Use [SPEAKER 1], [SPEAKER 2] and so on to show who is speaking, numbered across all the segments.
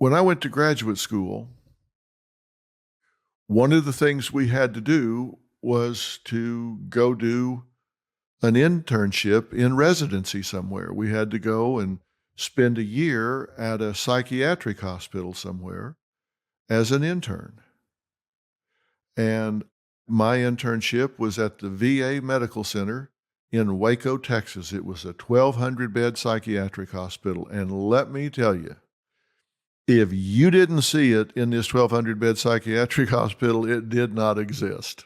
[SPEAKER 1] When I went to graduate school, one of the things we had to do was to go do an internship in residency somewhere. We had to go and spend a year at a psychiatric hospital somewhere as an intern. And my internship was at the VA Medical Center in Waco, Texas. It was a 1,200-bed psychiatric hospital. And let me tell you, if you didn't see it in this 1,200-bed psychiatric hospital, it did not exist.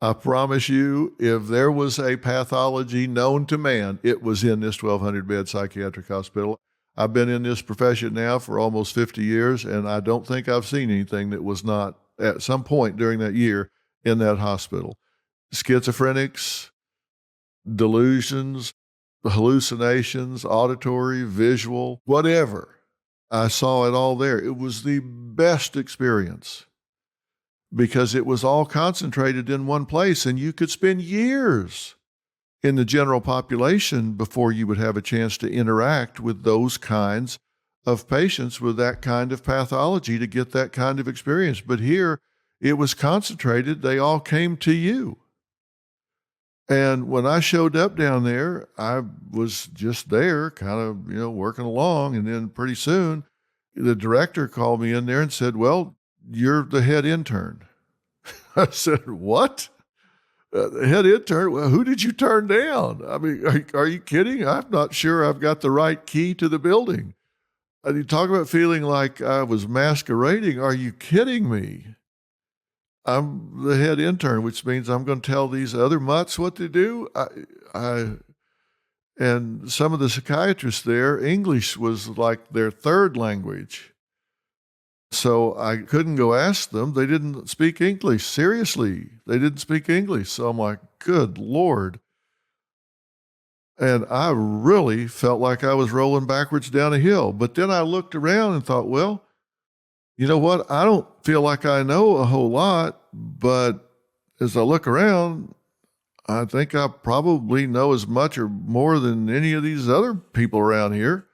[SPEAKER 1] I promise you, if there was a pathology known to man, it was in this 1,200-bed psychiatric hospital. I've been in this profession now for almost 50 years, and I don't think I've seen anything that was not at some point during that year in that hospital. Schizophrenics, delusions, hallucinations, auditory, visual, whatever. I saw it all there. It was the best experience because it was all concentrated in one place, and you could spend years in the general population before you would have a chance to interact with those kinds of patients with that kind of pathology to get that kind of experience. But here, it was concentrated. They all came to you. And when I showed up down there, I was just there, kind of, working along. And then pretty soon, the director called me in there and said, "Well, you're the head intern." I said, "What? The head intern? Well, who did you turn down? I mean, are you kidding? I'm not sure I've got the right key to the building." And you talk about feeling like I was masquerading. Are you kidding me? I'm the head intern, which means I'm going to tell these other mutts what to do. And some of the psychiatrists there, English was like their third language. So I couldn't go ask them. They didn't speak English. Seriously, they didn't speak English. So I'm like, good Lord. And I really felt like I was rolling backwards down a hill. But then I looked around and thought, well, you know what? I don't feel like I know a whole lot, but as I look around, I think I probably know as much or more than any of these other people around here.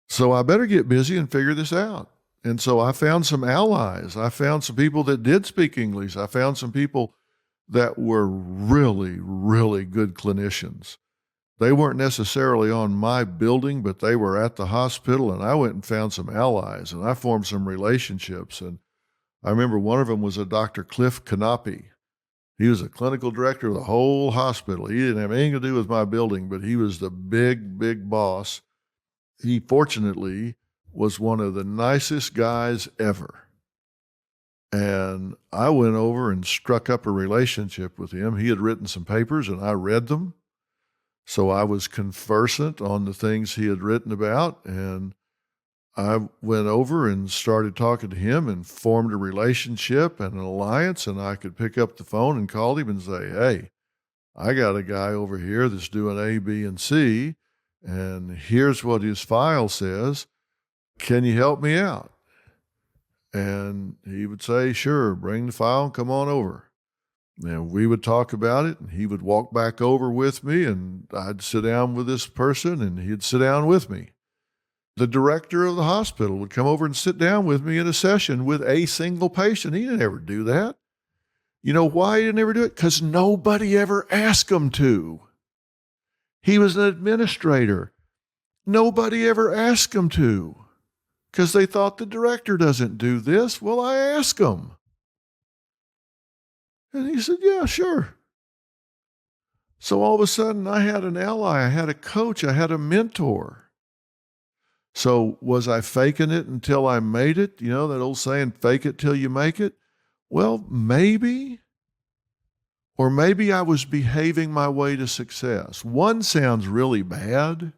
[SPEAKER 1] So I better get busy and figure this out. And so I found some allies. I found some people that did speak English. I found some people that were really, really good clinicians. They weren't necessarily on my building, but they were at the hospital, and I went and found some allies, and I formed some relationships. And I remember one of them was a Dr. Cliff Canopy. He was a clinical director of the whole hospital. He didn't have anything to do with my building, but he was the big, big boss. He fortunately was one of the nicest guys ever. And I went over and struck up a relationship with him. He had written some papers, and I read them. So I was conversant on the things he had written about, and I went over and started talking to him and formed a relationship and an alliance, and I could pick up the phone and call him and say, "Hey, I got a guy over here that's doing A, B, and C, and here's what his file says. Can you help me out?" And he would say, "Sure, bring the file and come on over." And we would talk about it, and he would walk back over with me, and I'd sit down with this person, and he'd sit down with me. The director of the hospital would come over and sit down with me in a session with a single patient. He didn't ever do that. You know why he didn't ever do it? Because nobody ever asked him to. He was an administrator. Nobody ever asked him to because they thought the director doesn't do this. Well, I asked him. And he said, "Yeah, sure." So all of a sudden, I had an ally, I had a coach, I had a mentor. So was I faking it until I made it? You know, that old saying, fake it till you make it? Well, maybe. Or maybe I was behaving my way to success. One sounds really bad,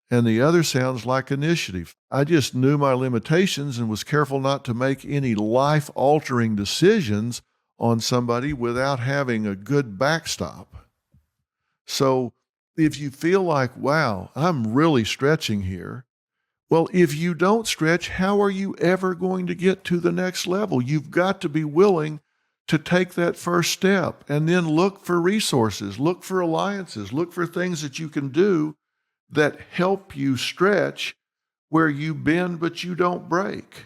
[SPEAKER 1] and the other sounds like initiative. I just knew my limitations and was careful not to make any life-altering decisions on somebody without having a good backstop. So if you feel like, wow, I'm really stretching here, well, if you don't stretch, how are you ever going to get to the next level? You've got to be willing to take that first step and then look for resources, look for alliances, look for things that you can do that help you stretch where you bend but you don't break.